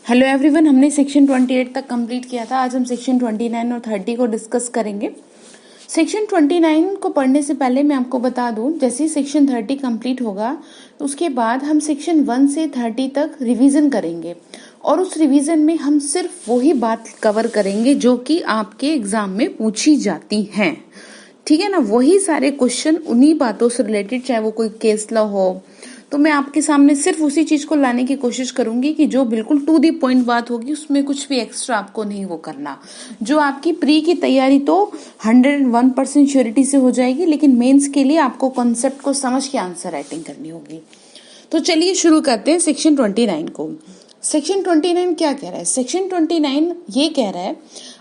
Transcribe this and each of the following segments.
Hello everyone, हमने section 28 तक complete किया था। आज हम सेक्शन 29 और 30 को डिस्कस करेंगे। सेक्शन 29 को पढ़ने से पहले मैं आपको बता दूं, जैसे ही सेक्शन 30 कंप्लीट होगा तो उसके बाद हम सेक्शन 1 से 30 तक रिवीजन करेंगे और उस रिवीजन में हम सिर्फ वही बात कवर करेंगे जो कि आपके एग्जाम में पूछी जाती हैं। ठीक है ना, वही सारे क्वेश्चन उन्हीं बातों से रिलेटेड, चाहे वो कोई केस लॉ हो, तो मैं आपके सामने सिर्फ उसी चीज को लाने की कोशिश करूंगी कि जो बिल्कुल टू दी पॉइंट बात होगी, उसमें कुछ भी एक्स्ट्रा आपको नहीं वो करना। जो आपकी प्री की तैयारी तो 101% श्योरिटी से हो जाएगी, लेकिन मेंस के लिए आपको कॉन्सेप्ट को समझ के आंसर राइटिंग करनी होगी। तो चलिए शुरू करते हैं सेक्शन 29 को। सेक्शन 29 क्या कह रहा है? सेक्शन 29 ये कह रहा है,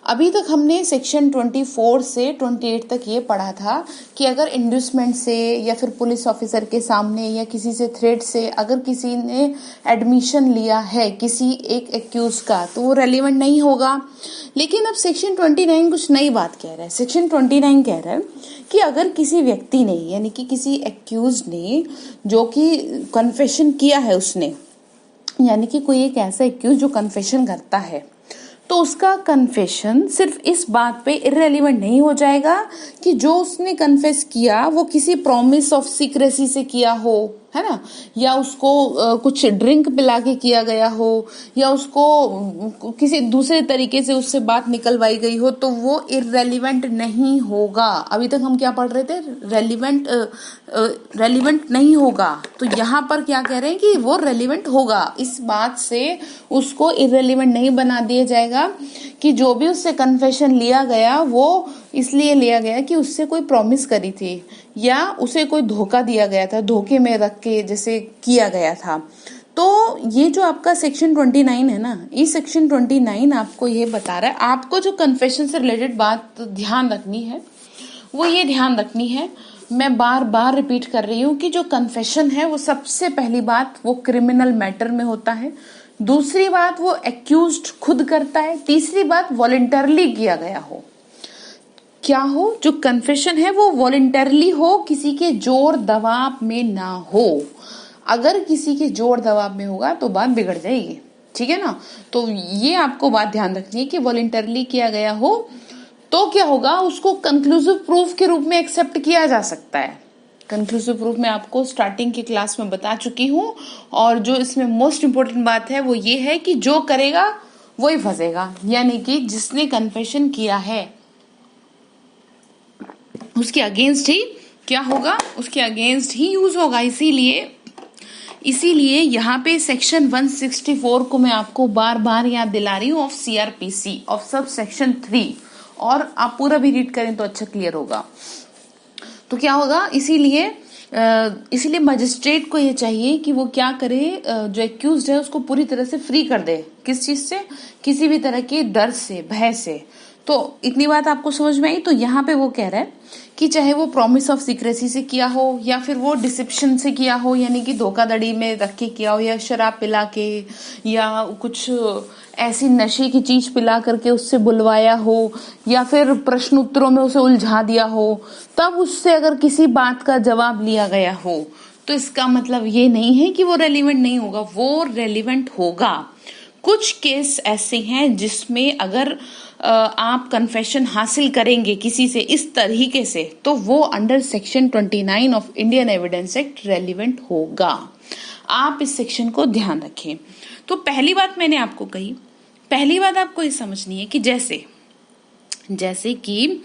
अभी तक हमने सेक्शन 24 से 28 तक ये पढ़ा था कि अगर इंड्यूसमेंट से या फिर पुलिस ऑफिसर के सामने या किसी से थ्रेट से अगर किसी ने एडमिशन लिया है किसी एक एक्यूज का, तो वो रेलिवेंट नहीं होगा। लेकिन अब सेक्शन 29 कुछ नई बात कह रहा है। सेक्शन 29 कह रहा है कि अगर किसी व्यक्ति ने, यानी कि किसी एक्यूज ने, जो कि कन्फेशन किया है उसने, यानी कि कोई एक ऐसा एक्यूज जो कन्फेशन करता है, तो उसका कन्फेशन सिर्फ इस बात पे इररेलेवेंट नहीं हो जाएगा कि जो उसने कन्फेस किया वो किसी प्रॉमिस ऑफ सीक्रेसी से किया हो, है ना, या उसको कुछ ड्रिंक पिला के किया गया हो, या उसको किसी दूसरे तरीके से उससे बात निकलवाई गई हो, तो वो इररेलेवेंट नहीं होगा। अभी तक हम क्या पढ़ रहे थे? रेलिवेंट नहीं होगा। तो यहाँ पर क्या कह रहे हैं कि वो रेलिवेंट होगा। इस बात से उसको इररेलेवेंट नहीं बना दिया जाएगा कि जो भी उससे कन्फेशन लिया गया वो इसलिए लिया गया कि उससे कोई प्रॉमिस करी थी या उसे कोई धोखा दिया गया था, धोखे में रख के जैसे किया गया था। तो ये जो आपका सेक्शन 29 है ना, इस सेक्शन 29 आपको ये बता रहा है, आपको जो कन्फेशन से रिलेटेड बात ध्यान रखनी है वो ये ध्यान रखनी है, मैं बार बार रिपीट कर रही हूँ कि जो कन्फेशन है वो सबसे पहली बात वो क्रिमिनल मैटर में होता है, दूसरी बात वो एक्यूज्ड खुद करता है, तीसरी बात वॉलंटरली किया गया हो। क्या हो? जो कन्फेशन है वो वॉलंटरली हो, किसी के जोर दबाव में ना हो। अगर किसी के जोर दबाव में होगा तो बात बिगड़ जाएगी। ठीक है ना, तो ये आपको बात ध्यान रखनी है कि वॉलंटरली किया गया हो तो क्या होगा, उसको कंक्लूसिव प्रूफ के रूप में एक्सेप्ट किया जा सकता है। कंक्लूसिव प्रूफ मैं आपको स्टार्टिंग की क्लास में बता चुकी हूँ, और जो इसमें मोस्ट इंपोर्टेंट बात है वो ये है कि जो करेगा वही फंसेगा, यानी कि जिसने कन्फेशन किया है उसके अगेंस्ट ही क्या होगा, उसके अगेंस्ट ही यूज होगा। इसीलिए यहाँ पे सेक्शन 164 को मैं आपको बार बार याद दिला रही हूँ, of CrPC of sub section 3, और आप पूरा भी रीड करें तो अच्छा क्लियर होगा। तो क्या होगा, इसीलिए मजिस्ट्रेट को ये चाहिए कि वो क्या करे, जो एक्यूज्ड है उसको पूरी तरह से फ्री कर दे। किस चीज से? किसी भी तरह के डर से, भय से। तो इतनी बात आपको समझ में आई। तो यहाँ पे वो कह रहा है कि चाहे वो प्रॉमिस ऑफ सीक्रेसी से किया हो या फिर वो डिसेप्शन से किया हो, यानी कि धोखाधड़ी में रख के किया हो, या शराब पिला के, या कुछ ऐसी नशे की चीज पिला करके उससे बुलवाया हो, या फिर प्रश्न उत्तरों में उसे उलझा दिया हो, तब उससे अगर किसी बात का जवाब लिया गया हो, तो इसका मतलब ये नहीं है कि वो रेलिवेंट नहीं होगा, वो रेलिवेंट होगा। कुछ केस ऐसे हैं जिसमें अगर आप कन्फेशन हासिल करेंगे किसी से इस तरीके से, तो वो under section 29 of Indian evidence act relevant होगा। आप इस सेक्शन को ध्यान रखें। तो पहली बात मैंने आपको कही, पहली बात आपको ये समझनी है कि जैसे कि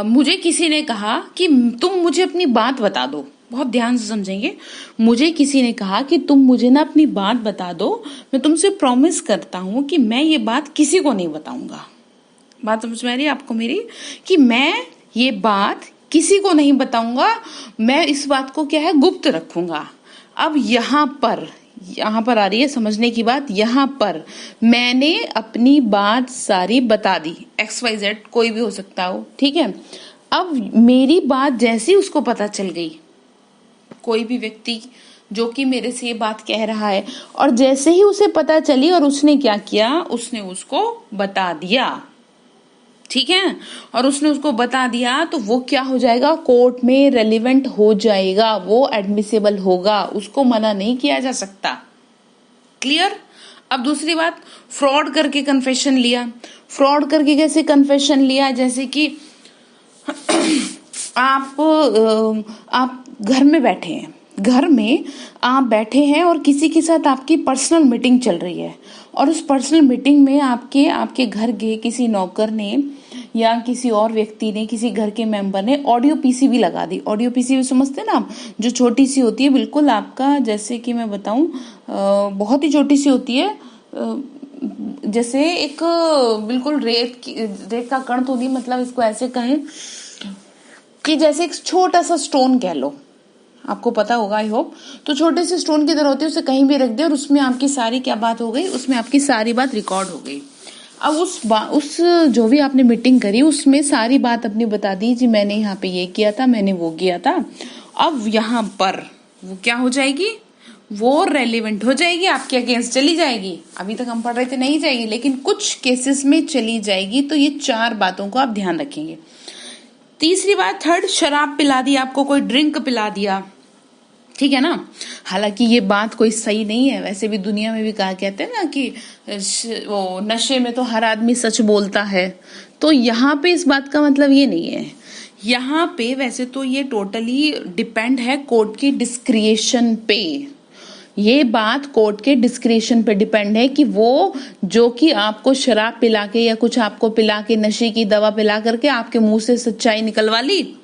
मुझे किसी ने कहा कि तुम मुझे अपनी बात बता दो। बहुत ध्यान से समझेंगे। मुझे किसी ने कहा कि तुम मुझे ना अपनी बात बता दो, मैं तुमसे प्रॉमिस करता हूं कि मैं ये बात किसी को नहीं बताऊंगा। बात समझ में आ रही है आपको मेरी? कि मैं ये बात किसी को नहीं बताऊंगा, मैं इस बात को क्या है, गुप्त रखूंगा। अब यहाँ पर आ रही है समझने की बात। यहाँ पर मैंने अपनी बात सारी बता दी, XYZ कोई भी हो सकता हो, ठीक है। अब मेरी बात जैसी उसको पता चल गई, कोई भी व्यक्ति जो कि मेरे से ये बात कह रहा है, और जैसे ही उसे पता चली और उसने क्या किया, उसने उसको बता दिया, ठीक है, और उसने उसको बता दिया, तो वो क्या हो जाएगा, कोर्ट में रेलिवेंट हो जाएगा, वो एडमिसेबल होगा, उसको मना नहीं किया जा सकता। क्लियर? अब दूसरी बात, फ्रॉड करके कन्फेशन लिया। फ्रॉड करके कैसे कन्फेशन लिया? जैसे कि आप घर में बैठे हैं, घर में आप बैठे हैं और किसी के साथ आपकी पर्सनल मीटिंग चल रही है, और उस पर्सनल मीटिंग में आपके घर के किसी नौकर ने या किसी और व्यक्ति ने, किसी घर के मेंबर ने ऑडियो पीसी भी लगा दी। ऑडियो पीसी भी समझते हैं ना आप, जो छोटी सी होती है बिल्कुल, आपका जैसे कि मैं बताऊं बहुत ही छोटी सी होती है, जैसे एक बिल्कुल रेत का कण तो नहीं, मतलब इसको ऐसे कहें कि जैसे एक छोटा सा स्टोन कह लो, आपको पता होगा आई होप। तो छोटे से स्टोन की तरह होती है, उसे कहीं भी रख दे और उसमें आपकी सारी क्या बात हो गई, उसमें आपकी सारी बात रिकॉर्ड हो गई। अब उस जो भी आपने मीटिंग करी उसमें सारी बात अपनी बता दी, जी मैंने यहाँ पे ये किया था, मैंने वो किया था। अब यहाँ पर वो क्या हो जाएगी, वो रेलिवेंट हो जाएगी, आपके अगेंस्ट चली जाएगी। अभी तक हम पढ़ रहे थे नहीं जाएगी, लेकिन कुछ केसेस में चली जाएगी। तो ये 4 बातों को आप ध्यान रखेंगे। तीसरी बात, थर्ड, शराब पिला दी आपको, कोई ड्रिंक पिला दिया, ठीक है ना। हालांकि ये बात कोई सही नहीं है, वैसे भी दुनिया में भी कहा कहते हैं ना कि वो नशे में तो हर आदमी सच बोलता है। तो यहाँ पे इस बात का मतलब ये नहीं है। यहाँ पे वैसे तो ये टोटली डिपेंड है कोर्ट की डिस्क्रिएशन पे। ये बात कोर्ट के डिस्क्रिएशन पे डिपेंड है कि वो जो कि आपको शराब पिला के या कुछ आपको पिला के, नशे की दवा पिला करके आपके मुंह से सच्चाई निकलवा ली,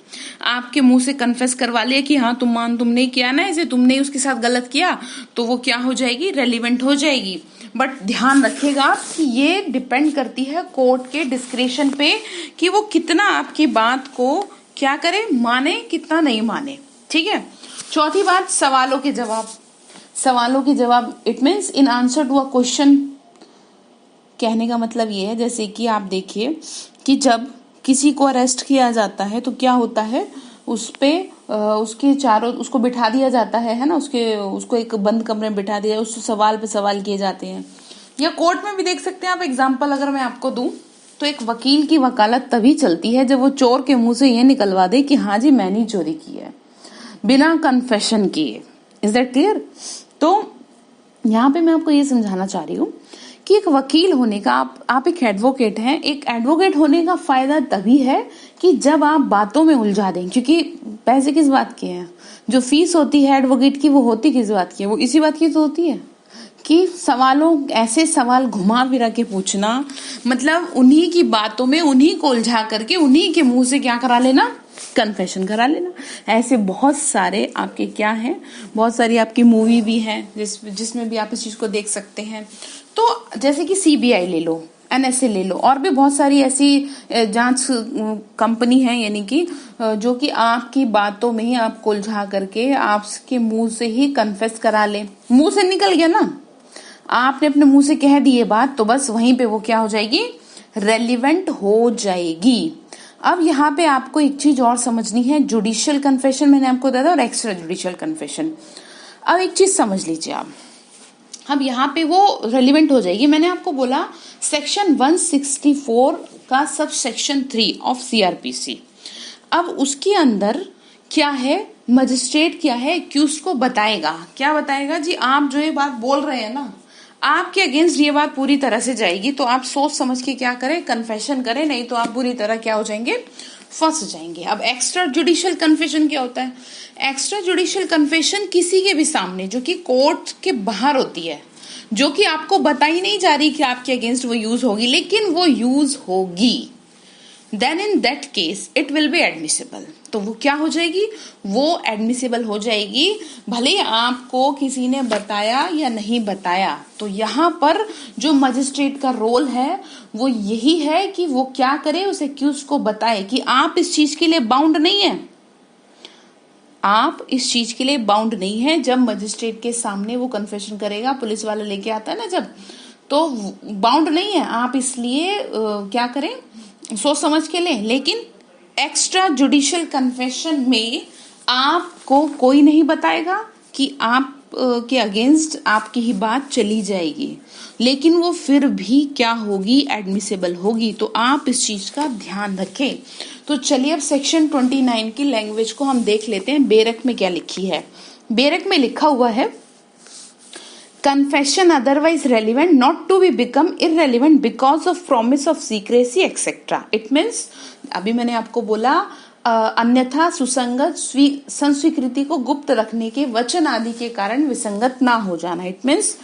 आपके मुंह से कन्फेस करवा लिया कि हाँ तुमने किया ना ऐसे, तुमने उसके साथ गलत किया, तो वो क्या हो जाएगी, रेलिवेंट हो जाएगी। बट ध्यान रखिएगा कि ये डिपेंड करती है कोर्ट के डिस्क्रिएशन पे कि वो कितना आपकी बात को क्या करे, माने, कितना नहीं माने, ठीक है। चौथी बात, सवालों के जवाब। सवालों के जवाब it means in answer to a question. कहने का मतलब ये है, जैसे कि आप देखिए कि जब किसी को अरेस्ट किया जाता है तो क्या होता है, उस पे उसके चारों उसको बिठा दिया जाता है ना, उसको एक बंद कमरे में बिठा दिया, उससे सवाल पे सवाल किए जाते हैं। या कोर्ट में भी देख सकते हैं आप। एग्जाम्पल अगर मैं आपको दूं तो एक वकील की वकालत तभी चलती है जब वो चोर के मुंह से ये निकलवा दे कि हाँ जी मैंने चोरी की है, बिना कन्फेशन किए। Is that clear? तो यहाँ पे मैं आपको ये समझाना चाह रही हूँ कि एक वकील होने का, आप एक एडवोकेट हैं। एक एडवोकेट होने का फायदा तभी है कि जब आप बातों में उलझा दें, क्योंकि पैसे किस बात के हैं, जो फीस होती है एडवोकेट की वो होती किस बात की है, वो इसी बात की तो होती है कि ऐसे सवाल घुमा फिरा के पूछना, मतलब उन्हीं की बातों में उन्हीं को उलझा करके उन्हीं के मुंह से क्या करा लेना, कन्फेशन करा लेना। ऐसे बहुत सारे आपके क्या हैं, बहुत सारी आपकी मूवी भी है जिसमें भी आप इस चीज को देख सकते हैं। तो जैसे कि सीबीआई ले लो, एनएसए ले लो, और भी बहुत सारी ऐसी जांच कंपनी है, यानी कि जो कि आपकी बातों में ही आपको उलझा करके आपके मुंह से ही कन्फेस करा ले। मुंह से निकल गया ना, आपने अपने मुंह से कह दी ये बात, तो बस वहीं पे वो क्या हो जाएगी, रेलिवेंट हो जाएगी। अब यहाँ पे आपको एक चीज और समझनी है, जुडिशियल कन्फेशन मैंने आपको बताया था और एक्स्ट्रा जुडिशियल कन्फेशन। अब एक चीज समझ लीजिए आप, अब यहाँ पे वो रेलिवेंट हो जाएगी। मैंने आपको बोला सेक्शन 164 का सब सेक्शन 3 ऑफ सीआरपीसी। अब उसके अंदर क्या है, मजिस्ट्रेट क्या है, एक्यूज को बताएगा। क्या बताएगा जी, आप जो ये बात बोल रहे हैं ना, आपके अगेंस्ट ये बात पूरी तरह से जाएगी, तो आप सोच समझ के क्या करें, कन्फेशन करें, नहीं तो आप बुरी तरह क्या हो जाएंगे, फंस जाएंगे। अब एक्स्ट्रा जुडिशियल कन्फेशन क्या होता है? एक्स्ट्रा जुडिशियल कन्फेशन किसी के भी सामने, जो कि कोर्ट के बाहर होती है, जो कि आपको बताई नहीं जा रही कि आपके अगेंस्ट वो यूज होगी, लेकिन वो यूज होगी, then in that case it will be admissible. तो वो क्या हो जाएगी, वो एडमिसिबल हो जाएगी, भले ही आपको किसी ने बताया या नहीं बताया। तो यहाँ पर जो मजिस्ट्रेट का रोल है वो यही है कि वो क्या करे, उस एक्यूज को बताए कि आप इस चीज के लिए बाउंड नहीं है, आप इस चीज के लिए बाउंड नहीं है। जब मजिस्ट्रेट के सामने वो कन्फेशन करेगा, पुलिस वाला लेके आता है ना जब, तो बाउंड नहीं है आप, इसलिए क्या करें, सोच समझ के लें। लेकिन एक्स्ट्रा जुडिशियल कन्फेशन में आपको कोई नहीं बताएगा कि आप के अगेंस्ट आपकी ही बात चली जाएगी, लेकिन वो फिर भी क्या होगी, एडमिसिबल होगी। तो आप इस चीज का ध्यान रखें। तो चलिए अब सेक्शन 29 की लैंग्वेज को हम देख लेते हैं। बेरक में क्या लिखी है, बेरक में लिखा हुआ है confession otherwise relevant not to be become irrelevant because of promise of secrecy etc. It means अभी मैंने आपको बोला अन्यथा सुसंगत संस्वीकृति को गुप्त रखने के वचन आदि के कारण विसंगत ना हो जाना. इट मीन्स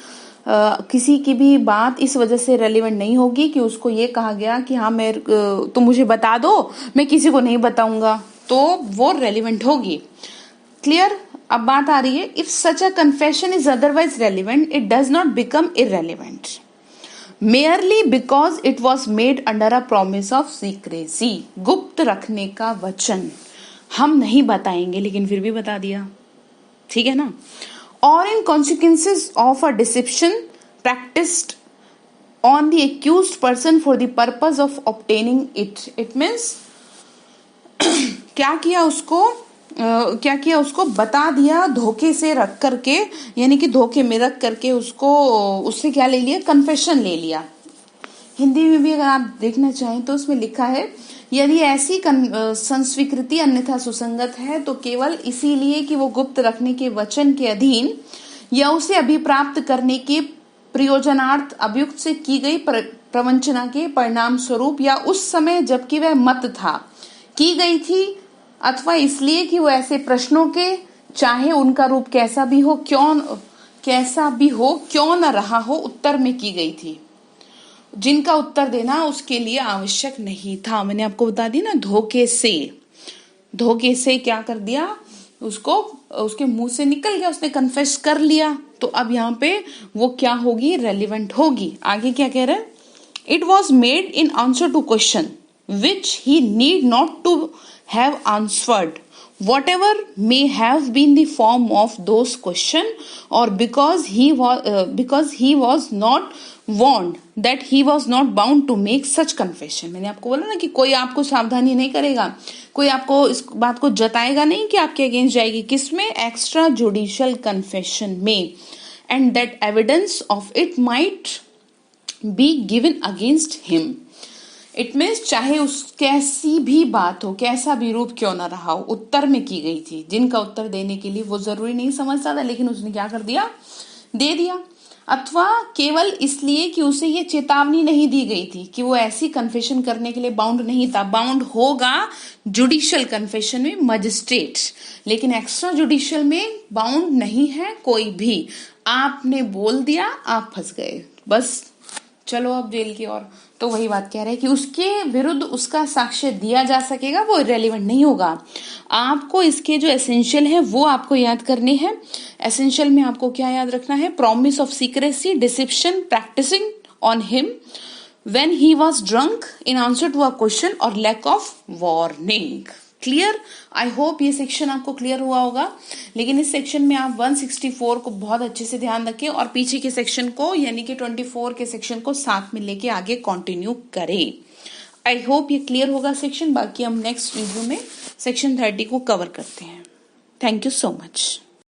किसी की भी बात इस वजह से रेलिवेंट नहीं होगी कि उसको ये कहा गया कि हाँ मैं तुम मुझे बता दो, मैं किसी को नहीं बताऊंगा, तो वो रेलिवेंट होगी. क्लियर? अब बात आ रही है, if such a confession is otherwise relevant it does not become irrelevant merely because it was made under a promise of secrecy. गुप्त रखने का वचन, हम नहीं बताएंगे लेकिन फिर भी बता दिया, ठीक है ना. और in consequences of a deception practised on the accused person for the purpose of obtaining it. It means क्या किया उसको बता दिया धोखे से रख करके, यानी कि धोखे में रख करके उससे क्या ले लिया, कन्फेशन ले लिया. हिंदी में भी अगर आप देखना चाहें तो उसमें लिखा है यदि ऐसी संस्वीकृति अन्यथा सुसंगत है तो केवल इसीलिए कि वो गुप्त रखने के वचन के अधीन या उसे अभिप्राप्त करने के प्रयोजनार्थ अभियुक्त से की गई प्रवंचना के परिणाम स्वरूप या उस समय जबकि वह मत था की गई थी, अथवा इसलिए कि वो ऐसे प्रश्नों के चाहे उनका रूप कैसा भी हो क्यों न रहा हो उत्तर में की गई थी, जिनका उत्तर देना उसके लिए आवश्यक नहीं था. मैंने आपको बता दी ना, धोखे से क्या कर दिया, उसको उसके मुंह से निकल गया, उसने कन्फेस कर लिया, तो अब यहाँ पे वो क्या होगी, रेलिवेंट होगी. आगे क्या कह रहे हैं, it was made in answer to question which he need not to have answered whatever may have been the form of those question or because he was not warned that he was not bound to make such confession. मैंने आपको बोला ना कि कोई आपको सावधानी नहीं करेगा, कोई आपको इस बात को जताएगा नहीं कि आपके अगेंस्ट जाएगी, किसमें, एक्स्ट्रा जुडिशियल कन्फेशन में, and that evidence of it might be given against him. It means चाहे उस कैसी भी बात हो, कैसा भी रूप क्यों ना रहा हो, उत्तर में की गई थी, जिनका उत्तर देने के लिए वो जरूरी नहीं समझता था लेकिन उसने क्या कर दिया, दे दिया. अथवा केवल इसलिए कि उसे ये चेतावनी नहीं दी गई थी कि वो ऐसी कन्फेशन करने के लिए बाउंड नहीं था. बाउंड होगा जुडिशियल कन्फेशन में मजिस्ट्रेट, लेकिन एक्स्ट्रा जुडिशियल में बाउंड नहीं है कोई भी. आपने बोल दिया, आप फंस गए, बस चलो अब जेल की ओर. तो वही बात कह रहे हैं कि उसके विरुद्ध उसका साक्ष्य दिया जा सकेगा, वो इरेलीवेंट नहीं होगा. आपको इसके जो एसेंशियल है वो आपको याद करने हैं. एसेंशियल में आपको क्या याद रखना है, promise of secrecy, deception practising on him when he was drunk in answer to a question और lack of warning. Clear? I hope ये सेक्शन आपको क्लियर हुआ होगा. लेकिन इस सेक्शन में आप 164 को बहुत अच्छे से ध्यान रखें और पीछे के सेक्शन को यानी कि 24 के सेक्शन को साथ में लेके आगे कंटिन्यू करें. आई होप ये क्लियर होगा सेक्शन. बाकी हम नेक्स्ट वीडियो में सेक्शन 30 को कवर करते हैं. Thank you so much.